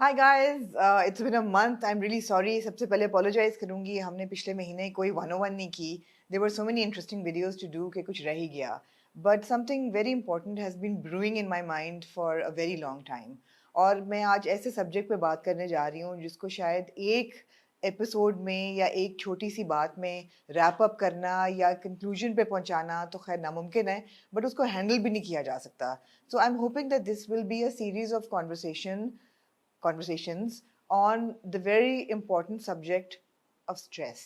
Hi guys, it's been a month. I'm really sorry. सबसे पहले apologize करूँगी. हमने पिछले महीने कोई 101 नहीं की. There were so many interesting videos to do कि कुछ रह ही गया. But something very important has been brewing in my mind for a very long time. और मैं आज ऐसे subject पे बात करने जा रही हूँ जिसको शायद एक एपिसोड में या एक छोटी सी बात में रैप अप करना या कंक्लूजन पे पहुंचाना तो खैर नामुमकिन है, बट उसको हैंडल भी नहीं किया जा सकता. So I am hoping that this will be a series of conversations on the very important subject of stress.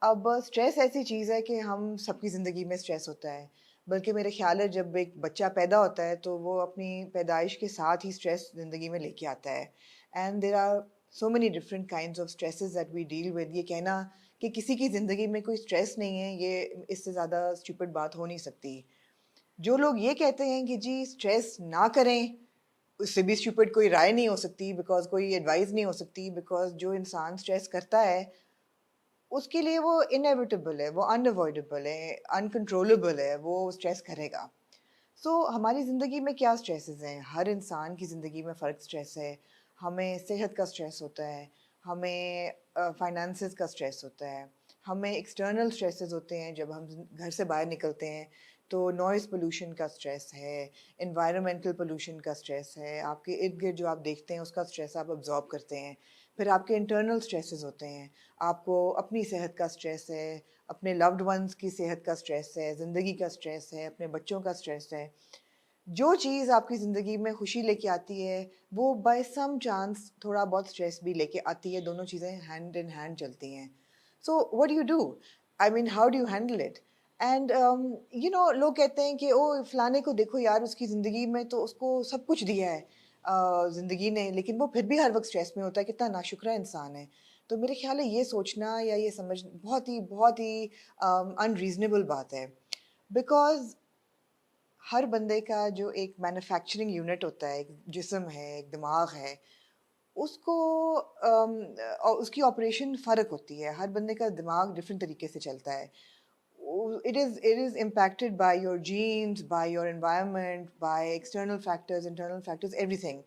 अब स्ट्रेस ऐसी चीज़ है कि हम सबकी ज़िंदगी में स्ट्रेस होता है. बल्कि मेरे ख़्याल है जब एक बच्चा पैदा होता है तो वो अपनी पैदाइश के साथ ही स्ट्रेस ज़िंदगी में लेके आता है. And there are so many different kinds of stresses that we deal with. ये कहना कि किसी की ज़िंदगी में कोई स्ट्रेस नहीं है, ये इससे ज़्यादा स्टूपिड बात हो नहीं सकती. जो लोग ये कहते हैं कि जी स्ट्रेस ना करें, उससे भी स्टूपिड कोई राय नहीं हो सकती, बिकॉज़ कोई एडवाइस नहीं हो सकती, बिकॉज़ जो इंसान स्ट्रेस करता है उसके लिए वो इनएविटेबल है, वो अनअवॉइडेबल है, अनकंट्रोलेबल है, वो स्ट्रेस करेगा. हमारी ज़िंदगी में क्या स्ट्रेसेस हैं? हर इंसान की ज़िंदगी में फ़र्क स्ट्रेस है. हमें सेहत का स्ट्रेस होता है, हमें फाइनेंसेस का स्ट्रेस होता है, हमें एक्सटर्नल स्ट्रेसेस होते हैं जब हम घर से बाहर निकलते हैं. तो नॉइज़ पोल्यूशन का स्ट्रेस है, एनवायरमेंटल पोल्यूशन का स्ट्रेस है, आपके इर्द गिर्द जो आप देखते हैं उसका स्ट्रेस आप अब्जॉर्ब करते हैं. फिर आपके इंटरनल स्ट्रेसेस होते हैं, आपको अपनी सेहत का स्ट्रेस है, अपने लव्ड वंस की सेहत का स्ट्रेस है, ज़िंदगी का स्ट्रेस है, अपने बच्चों का स्ट्रेस है. जो चीज़ आपकी ज़िंदगी में खुशी लेके आती है, वो बाय सम चांस थोड़ा बहुत स्ट्रेस भी लेके आती है. दोनों चीज़ें हैंड इन हैंड चलती हैं. So what do you do? I mean how do you handle it? And लोग कहते हैं कि ओ फलाने को देखो यार, उसकी ज़िंदगी में तो उसको सब कुछ दिया है ज़िंदगी ने, लेकिन वो फिर भी हर वक़्त स्ट्रेस में होता है, कितना नाशुक्रा इंसान है. तो मेरे ख़्याल है ये सोचना या ये समझ बहुत ही अनरीज़नेबल बात है. बिकॉज़ हर बंदे का जो एक मैन्युफैक्चरिंग यूनिट होता है, एक जिस्म है, एक दिमाग है, उसको और उसकी ऑपरेशन फ़र्क होती है. हर बंदे का दिमाग डिफरेंट तरीके से चलता है. It is impacted by your genes, by your environment, by external factors, internal factors, everything.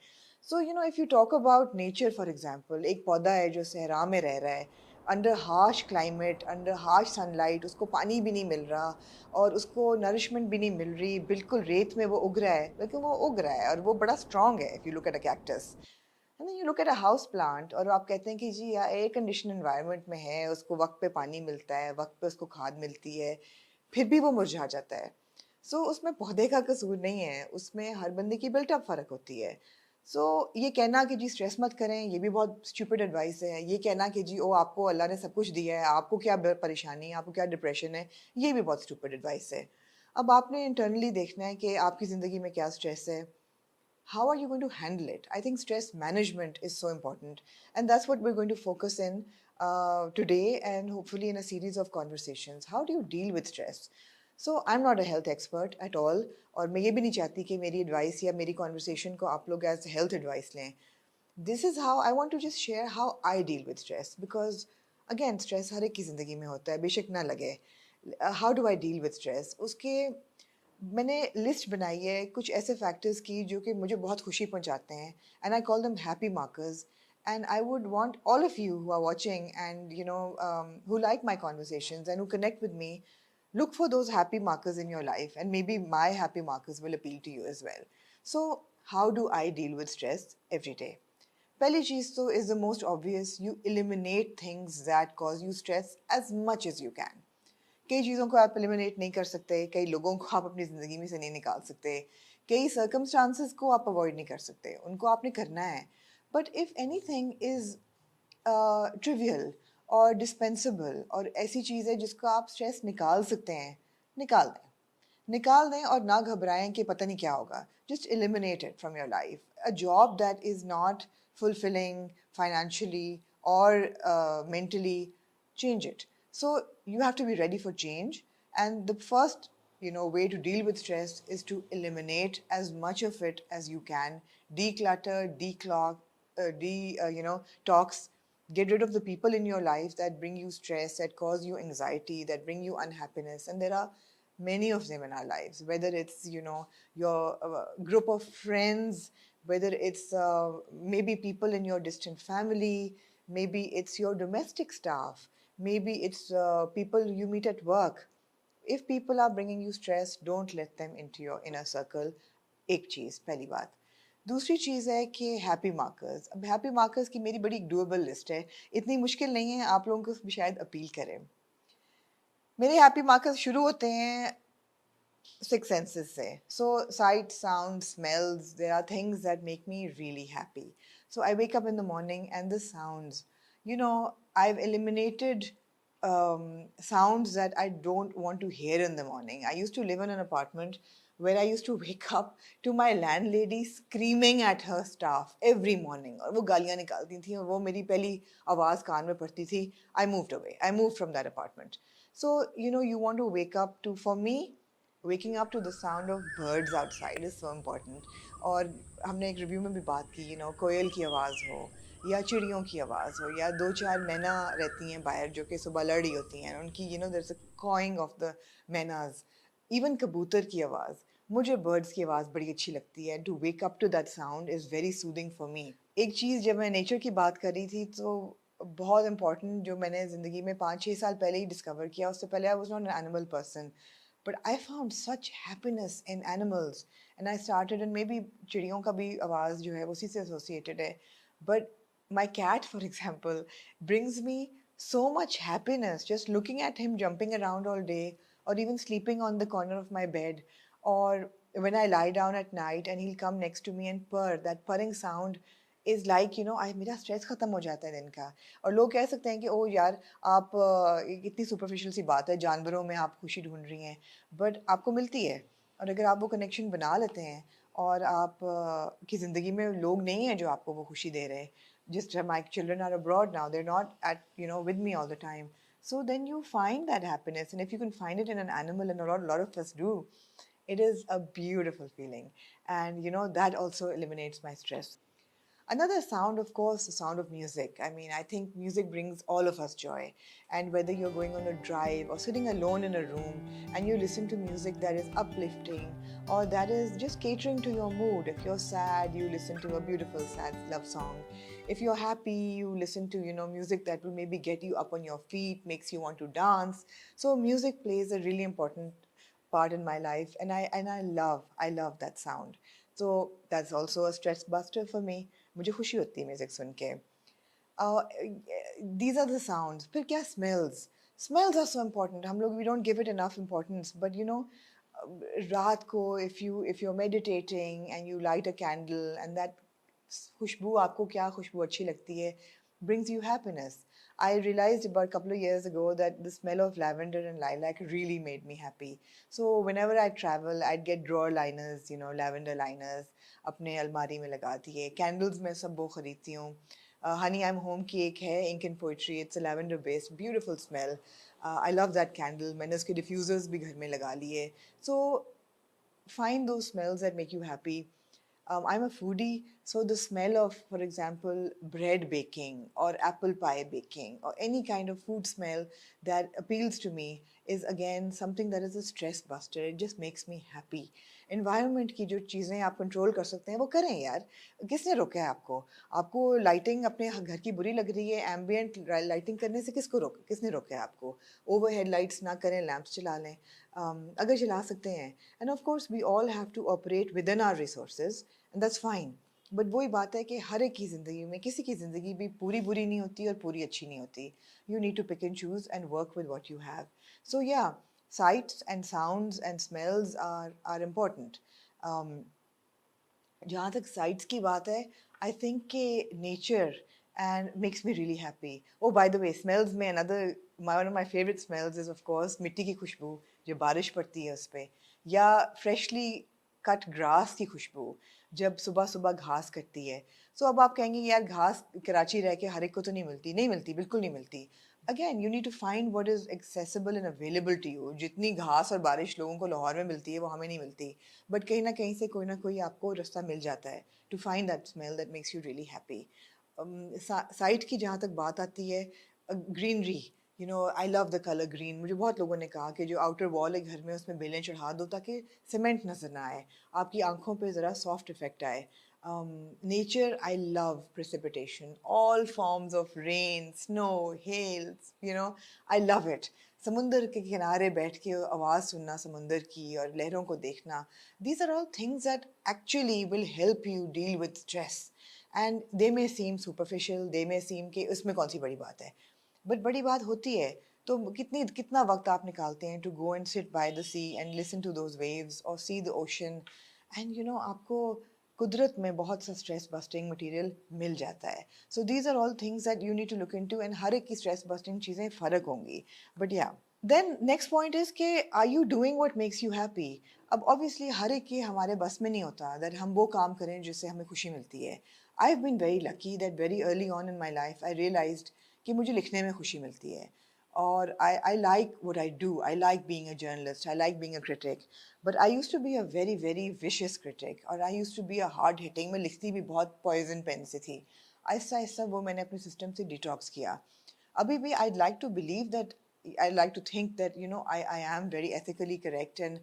So, if you talk about nature, for example, एक पौधा है जो सहरा में रह रहा है, under harsh climate, under harsh sunlight, उसको पानी भी नहीं मिल रहा और उसको नरिशमेंट भी नहीं मिल रही, बिल्कुल रेत में वो उग रहा है, लेकिन वो उग रहा है और वो बड़ा स्ट्रॉन्ग है. If you look at a cactus, है ना, you look at a house plant और आप कहते हैं कि जी या एयर कंडीशन एनवायरनमेंट में है, उसको वक्त पे पानी मिलता है, वक्त पे उसको खाद मिलती है, फिर भी वो मुरझा जाता है. उसमें पौधे का कसूर नहीं है, उसमें हर बंदे की बिल्टअप फ़र्क होती है. ये कहना कि जी स्ट्रेस मत करें, ये भी बहुत स्टूपिड एडवाइस है. ये कहना कि जी ओ आपको अल्लाह ने सब कुछ दिया है, आपको क्या परेशानी है, आपको क्या डिप्रेशन है, ये भी बहुत स्टूपिड एडवाइस है. अब आपने इंटरनली देखना है कि आपकी ज़िंदगी में क्या स्ट्रेस है. How are you going to handle it? I think stress management is so important. And that's what we're going to focus in today and hopefully in a series of conversations. How do you deal with stress? I'm not a health expert at all. और मैं ये भी नहीं चाहती कि मेरी advice या मेरी conversation को आप लोग as health advice लें. This is how I want to just share how I deal with stress because again stress हर एक की ज़िंदगी में होता है, बेशक ना लगे. How do I deal with stress? उसके मैंने लिस्ट बनाई है कुछ ऐसे फैक्टर्स की जो कि मुझे बहुत खुशी पहुंचाते हैं. And I call them happy markers. And I would want all of you who are watching and who like my conversations and who connect with me, look for those happy markers in your life and maybe my happy markers will appeal to you as well. So how do I deal with stress every day? पहली चीज़ तो is the most obvious. You eliminate things that cause you stress as much as you can. कई चीज़ों को आप eliminate नहीं कर सकते, कई लोगों को आप अपनी ज़िंदगी में से नहीं निकाल सकते, कई सर्कमस्टांसेस को आप अवॉइड नहीं कर सकते, उनको आपने करना है. But if anything is trivial और डिस्पेंसेबल और ऐसी चीज़ है जिसको आप स्ट्रेस निकाल सकते हैं, निकाल दें. निकाल दें और ना घबराएं कि पता नहीं क्या होगा. Just eliminate it from your life. A job that is not fulfilling financially or mentally, change it. So you have to be ready for change. And the first, way to deal with stress is to eliminate as much of it as you can. Declutter, declog, talks. Get rid of the people in your life that bring you stress, that cause you anxiety, that bring you unhappiness. And there are many of them in our lives, whether it's your group of friends, whether it's maybe people in your distant family, maybe it's your domestic staff, maybe it's people you meet at work. If people are bringing you stress, don't let them into your inner circle. एक चीज़ पहली बात। दूसरी चीज़ है कि happy markers. अब happy markers की मेरी बड़ी डूएबल लिस्ट है, इतनी मुश्किल नहीं है, आप लोगों को भी शायद अपील करें। मेरे हैप्पी मार्कर्स शुरू होते हैं six senses say. So sight, sound, smells, there are things that make me really happy. So I wake up in the morning and the sounds, I've eliminated sounds that I don't want to hear in the morning. I used to live in an apartment where I used to wake up to my landlady screaming at her staff every morning. और वो गालियाँ निकालती थी और वो मेरी पहली आवाज़ कान में पड़ती थी. I moved away. I moved from that apartment. So, you want to wake up to, for me, waking up to the sound of birds outside is so important. और हमने एक रिव्यू में भी बात की, कोयल की आवाज़ हो या चिड़ियों की आवाज़ हो या दो चार मैना रहती हैं बाहर जो कि सुबह लड़ी होती हैं उनकी there's a cawing of the mynahs, even कबूतर की आवाज़, मुझे बर्ड्स की आवाज़ बड़ी अच्छी लगती है. To wake up to that sound is very soothing for me. एक चीज़ जब मैं नेचर की बात कर रही थी तो बहुत इंपॉर्टेंट जो मैंने ज़िंदगी में 5-6 साल पहले ही डिस्कवर किया, उससे पहले I was not an animal person. But I found such happiness in animals, and I started, and maybe चिड़ियों का भी आवाज़ जो है उसी से associated है. But my cat, for example, brings me so much happiness just looking at him jumping around all day, or even sleeping on the corner of my bed, or when I lie down at night and he'll come next to me and purr. That purring sound is like, मेरा stress ख़त्म हो जाता है दिन का. और लोग कह सकते हैं कि ओ यार, आप इतनी सुपरफिशियल सी बात है, जानवरों में आप खुशी ढूंढ रही हैं, बट आपको मिलती है. और अगर आप वो कनेक्शन बना लेते हैं और आप की ज़िंदगी में लोग नहीं हैं जो आपको वो खुशी दे रहे, just my children are abroad now, they're not at with me all the time, so then you find that happiness, and if you can find it in an animal, and a lot of us do, it is a beautiful feeling. And that also eliminates my stress. Another sound, of course, the sound of music. I mean, I think music brings all of us joy. And whether you're going on a drive or sitting alone in a room and you listen to music that is uplifting or that is just catering to your mood. If you're sad, you listen to a beautiful sad love song. If you're happy, you listen to, music that will maybe get you up on your feet, makes you want to dance. So music plays a really important part in my life, and I love that sound. So that's also a stress buster for me. मुझे खुशी होती है music सुन के. These are the sounds. फिर क्या smells? Smells are so important. हम लोग we don't give it enough importance. But रात को if you're meditating and you light a candle and that खुशबू, आपको क्या खुशबू अच्छी लगती है, brings you happiness. I realized about a couple of years ago that the smell of lavender and lilac really made me happy. So whenever I travel, I'd get drawer liners, lavender liners, अपने अलमारी में लगा दिए. Candles मैं सब वो खरीदती हूँ. Honey I'm Home की एक है, Ink and Poetry, it's a lavender based, beautiful smell. I love that candle. मैंने उसके diffusers भी घर में लगा लिए. So find those smells that make you happy. I'm a foodie, so the smell of, for example, bread baking or apple pie baking or any kind of food smell that appeals to me is again something that is a stress buster. It just makes me happy. Environment की जो चीज़ें आप control कर सकते हैं वो करें यार. किसने रोका है आपको? आपको लाइटिंग अपने घर की बुरी लग रही है, एम्बियंट लाइटिंग करने से किसने रोका है आपको? ओवरहेड लाइट्स ना करें, लैंप्स चला लें. अगर चला सकते हैं, and of course we all have to operate within our resources, and that's fine. But वही बात है कि हर एक की ज़िंदगी में किसी की ज़िंदगी भी पूरी बुरी नहीं होती और पूरी अच्छी नहीं होती. You need to pick and choose and work with what you have. So yeah, sights and sounds and smells are important. जहाँ तक sights की बात है, I think कि nature and makes me really happy. Oh, by the way, smells में one of my favorite smells is of course मिट्टी की खुशबू जब बारिश पड़ती है उस पे, या freshly cut grass की खुशबू जब सुबह सुबह घास कटती है. So अब आप कहेंगे यार घास कराची रह के हर एक को तो नहीं मिलती, बिल्कुल नहीं मिलती. Again, you need to find what is accessible and available to you. जितनी घास और बारिश लोगों को लाहौर में मिलती है वो हमें नहीं मिलती, बट कहीं से कोई ना कोई आपको रास्ता मिल जाता है to find that smell that makes you really happy. Site की जहाँ तक बात आती है, greenery, I love the colour green. मुझे बहुत लोगों ने कहा कि जो आउटर वॉल है घर में उसमें बेलें चढ़ा दो ताकि सीमेंट नज़र ना आए, आपकी आंखों पे ज़रा सॉफ्ट इफेक्ट आए. Nature, I love precipitation, all forms of rain, snow, hail, I love it. समुंदर के किनारे बैठ के आवाज़ सुनना समुंदर की और लहरों को देखना, these are all things that actually will help you deal with stress. And they may seem superficial, they may seem कि उसमें कौन सी बड़ी बात है, बट बड़ी बात होती है. तो कितना वक्त आप निकालते हैं to go and sit by the sea and listen to those waves और सी द ओशन, एंड आपको कुदरत में बहुत सा स्ट्रेस बस्टिंग मटेरियल मिल जाता है. So these are all things that you need to look into, and हर एक की स्ट्रेस बस्टिंग चीज़ें फ़र्क होंगी, but yeah then next point is के are you doing what makes you happy. अब ऑब्वियसली हर एक के हमारे बस में नहीं होता दैट हम वो काम करें जिससे हमें खुशी मिलती है. I have been very lucky that very early on in my life I realized कि मुझे लिखने में खुशी मिलती है. और I like what I do. I like being a journalist. I like being a critic. But I used to be a very, very vicious critic. और I used to be a hard hitting. मैं लिखती भी बहुत poison pen से थी. आहिस्ता आहिस्ता वो मैंने अपने सिस्टम से डिटॉक्स किया. अभी भी I'd like to believe that, I like to think that I am very ethically correct, and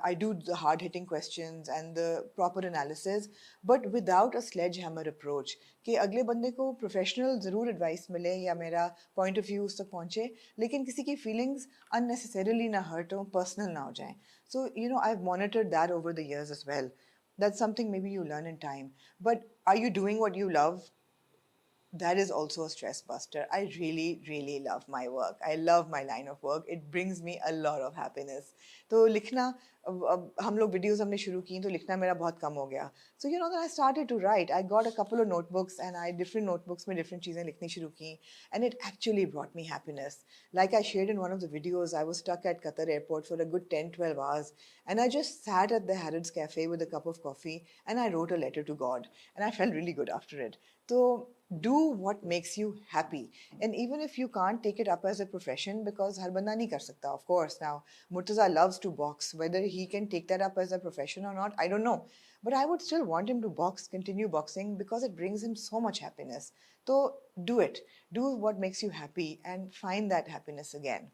I do the hard hitting questions and the proper analysis, but without a sledgehammer approach कि अगले बंदे को professional ज़रूर advice मिले या मेरा point of view उस तक पहुँचे, लेकिन किसी की फीलिंग्स unnecessarily ना हर्ट हो, पर्सनल ना हो जाएं. So I've monitored that over the years as well. That's something maybe you learn in time. But are you doing what you love? That is also a stress buster. I really, really love my work. I love my line of work. It brings me a lot of happiness. तो लिखना, अब हम लोग videos हमने शुरू की तो लिखना मेरा बहुत कम हो गया. So then I started to write. I got a couple of notebooks and I different notebooks में different चीज़ें लिखनी शुरू की, and it actually brought me happiness. Like I shared in one of the videos, I was stuck at Qatar airport for a good 10-12 hours, and I just sat at the Harrods Cafe with a cup of coffee and I wrote a letter to God, and I felt really good after it. So do what makes you happy, and even if you can't take it up as a profession, because har banda nahi kar sakta, of course. Now Murtaza loves to box. Whether he can take that up as a profession or not, I don't know, but I would still want him to continue boxing, because it brings him so much happiness. So do it. Do what makes you happy and find that happiness again.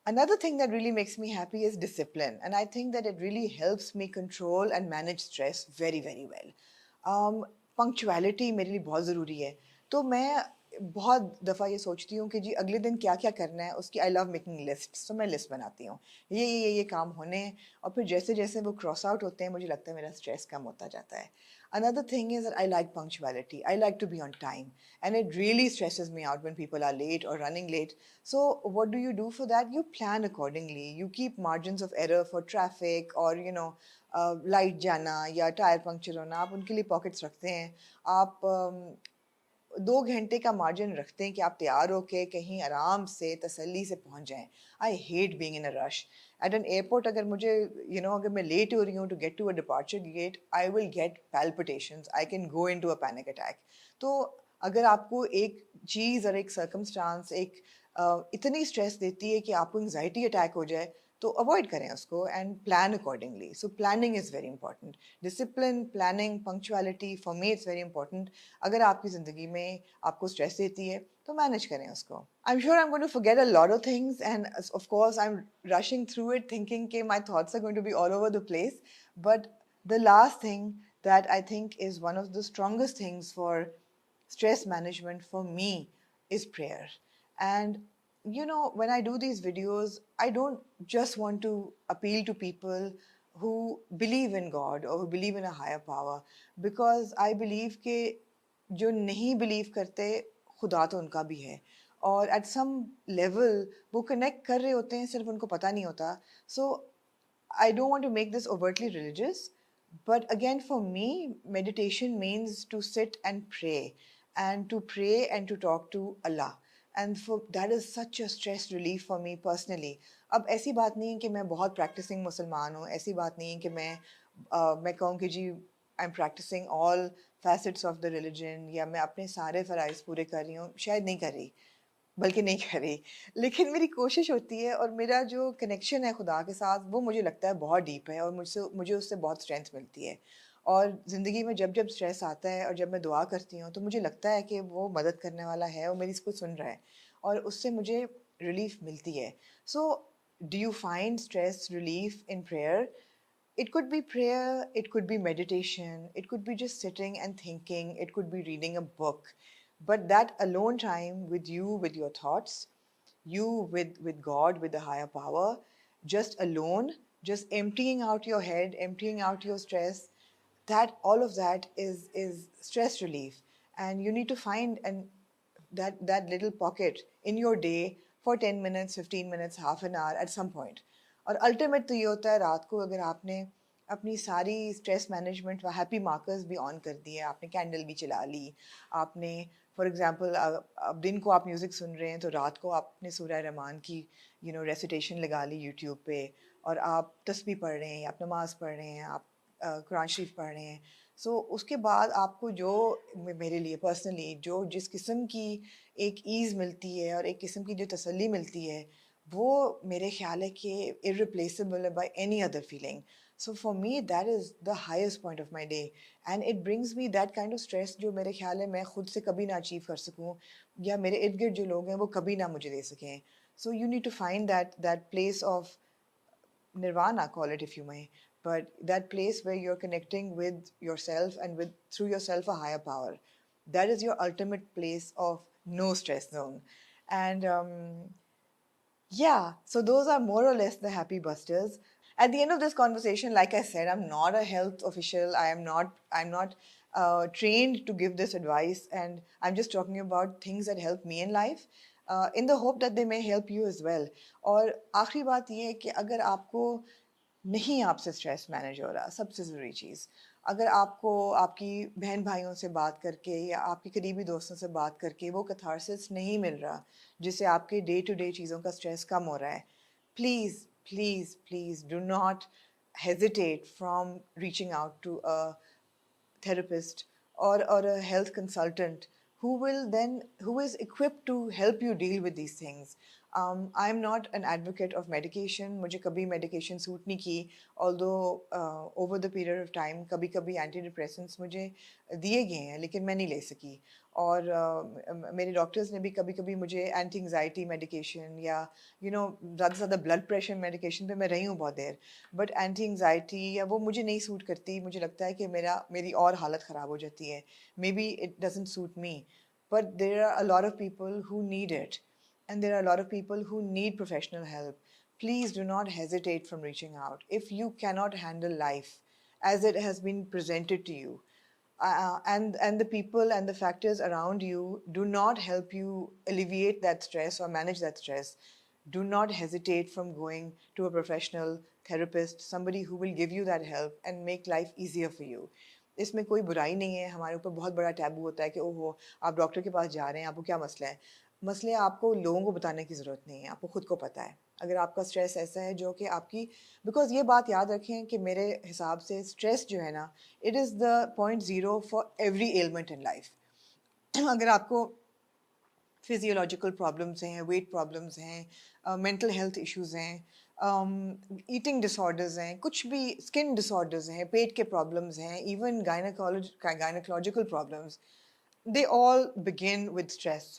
Another thing that really makes me happy is discipline, and I think that it really helps me control and manage stress very, very well. Punctuality मेरे लिए बहुत ज़रूरी है. तो मैं बहुत दफ़ा ये सोचती हूँ कि जी अगले दिन क्या क्या करना है उसकी. आई लव मेकिंग लिस्ट, तो मैं लिस्ट बनाती हूँ, ये काम होने हैं, और फिर जैसे जैसे वो क्रॉस आउट होते हैं मुझे लगता है मेरा स्ट्रेस कम होता जाता है. Another thing is that I like punctuality. I like to be on time, and it really stresses me out when people are late or running late. So what do you do for that? You plan accordingly. You keep margins of error for traffic, or light जाना या tyre puncture होना, आप उनके लिए pockets रखते हैं. आप 2 घंटे का मार्जिन रखते हैं कि आप तैयार होके कहीं आराम से तसल्ली से पहुंच जाएं. I hate being in a rush at an airport. अगर मुझे अगर मैं लेट हो रही हूँ to get to a departure gate, I will get palpitations. I can go into a panic attack. तो अगर आपको एक चीज़ और एक सर्कमस्टांस इतनी स्ट्रेस देती है कि आपको एंजाइटी अटैक हो जाए, तो अवॉइड करें उसको and plan accordingly. So planning is very important. Discipline, planning, punctuality, for me it's very important. अगर आपकी ज़िंदगी में आपको स्ट्रेस देती है तो मैनेज करें उसको. I am sure I am going to forget a lot of things, and of course I am rushing through it thinking कि my thoughts are going to be all over the place. But the last thing that I think is one of the strongest things for stress management for me is prayer. And when I do these videos, I don't just want to appeal to people who believe in God or who believe in a higher power, because I believe कि जो नहीं believe करते, खुदा तो उनका भी है, और at some level वो connect कर रहे होते हैं, सिर्फ उनको पता नहीं होता. So I don't want to make this overtly religious, but again, for me, meditation means to sit and pray, and to talk to Allah. And for that is such a stress relief for me personally. अब ऐसी बात नहीं है कि मैं बहुत practicing मुसलमान हूँ, ऐसी बात नहीं है कि मैं कहूँ कि जी I'm practicing all facets of the religion, या मैं अपने सारे फ़राइज़ पूरे कर रही हूँ, शायद नहीं कर रही, बल्कि नहीं करी, लेकिन मेरी कोशिश होती है, और मेरा जो कनेक्शन है खुदा के साथ वो मुझे लगता है बहुत डीप है, और मुझे उससे बहुत स्ट्रेंथ मिलती है. और ज़िंदगी में जब जब स्ट्रेस आता है और जब मैं दुआ करती हूँ तो मुझे लगता है कि वो मदद करने वाला है और मेरी इसको सुन रहा है, और उससे मुझे रिलीफ मिलती है. So do you find stress relief in prayer? It could be prayer, it could be meditation, it could be just sitting and thinking, it could be reading a book. But that alone time with you, with your thoughts, you with God, with the higher power, just alone, just emptying out your head, emptying out your stress, that all of that is stress relief. And you need to find and that little pocket in your day for 10 minutes, 15 minutes, half an hour at some point. और ultimate तो ये होता है रात को अगर आपने अपनी सारी स्ट्रेस मैनेजमेंट व हैप्पी मार्कर्स भी ऑन कर दिए, आपने कैंडल भी चला ली, आपने फॉर एग्जांपल अब दिन को आप म्यूज़िक सुन रहे हैं तो रात को आपने सूरह रहमान की रेसिटेशन लगा ली यूट्यूब पे, और आप तस्बीह पढ़ रहे हैं, आप नमाज़ पढ़ रहे हैं, आप कुरान शरीफ पढ़ रहे हैं। सो उसके बाद आपको जो मेरे लिए पर्सनली जो जिस किस्म की एक ईज़ मिलती है और एक किस्म की जो तसल्ली मिलती है, वो मेरे ख्याल है कि इररिप्लेसेबल है by any other feeling. So for me that is the highest point of my day, and it brings me that kind of stress जो मेरे ख्याल है मैं खुद से कभी ना अचीव कर सकूँ, या मेरे इर्द गिर्द जो लोग हैं वो कभी ना मुझे दे सकें. So you need to find that place of nirvana, call it if you may, but that place where you're connecting with yourself and with through yourself a higher power. That is your ultimate place of no stress zone. And yeah, so those are more or less the happy busters. At the end of this conversation, like I said, I'm not a health official. I'm not trained to give this advice, and I'm just talking about things that help me in life, in the hope that they may help you as well. और आखिरी बात ये है कि अगर आपको नहीं आपसे स्ट्रेस मैनेज हो रहा, सबसे ज़रूरी चीज़, अगर आपको आपकी बहन भाइयों से बात करके या आपके करीबी दोस्तों से बात करके वो कैथारसिस नहीं मिल रहा जिससे आपके डे टू डे चीज़ों का स्ट्रेस कम हो रहा है, please please please do not hesitate from reaching out to a therapist or a health consultant who is equipped to help you deal with these things. I'm not an advocate of medication. मुझे कभी medication suit नहीं की, although over the period of time कभी कभी antidepressants मुझे दिए गए हैं लेकिन मैं नहीं ले सकी. और मेरे डॉक्टर्स ने भी कभी कभी मुझे एंटी एंग्जाइटी मेडिकेशन या ज़्यादा से ज़्यादा ब्लड प्रेशर मेडिकेशन पे मैं रही हूँ बहुत देर, बट एंटी एंग्जाइटी या वो मुझे नहीं सूट करती. मुझे लगता है कि मेरी और हालत ख़राब हो जाती है. Maybe it doesn't suit me, but there are a lot of people who need it, and there are a lot of people who need professional help. Please do not hesitate from reaching out. If you cannot handle life as it has been presented to you, and the people and the factors around you do not help you alleviate that stress or manage that stress, do not hesitate from going to a professional therapist, somebody who will give you that help and make life easier for you. इसमें कोई बुराई नहीं है. हमारे ऊपर बहुत बड़ा taboo होता है कि ओहो आप डॉक्टर के पास जा रहे हैं, आपको क्या मसला है. मसले आपको लोगों को बताने की ज़रूरत नहीं है, आपको खुद को पता है. अगर आपका स्ट्रेस ऐसा है जो कि आपकी, बिकॉज ये बात याद रखें कि मेरे हिसाब से स्ट्रेस जो है ना, it is the point zero for every element in life. अगर आपको फिजियोलॉजिकल प्रॉब्लम्स हैं, वेट प्रॉब्लम्स हैं, मेंटल हेल्थ इश्यूज़ हैं, ईटिंग डिसऑर्डर्स हैं, कुछ भी स्किन डिसऑर्डर्स हैं, पेट के प्रॉब्लम्स हैं, even gynaecological problems, they all begin with stress,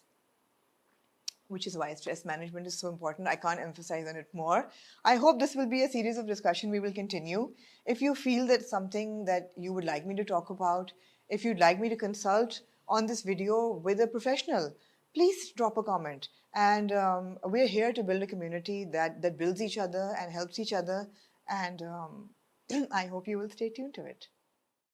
which is why stress management is so important. I can't emphasize on it more. I hope this will be a series of discussion we will continue. If you feel that something that you would like me to talk about, if you'd like me to consult on this video with a professional, please drop a comment. And we're here to build a community that builds each other and helps each other. And I hope you will stay tuned to it.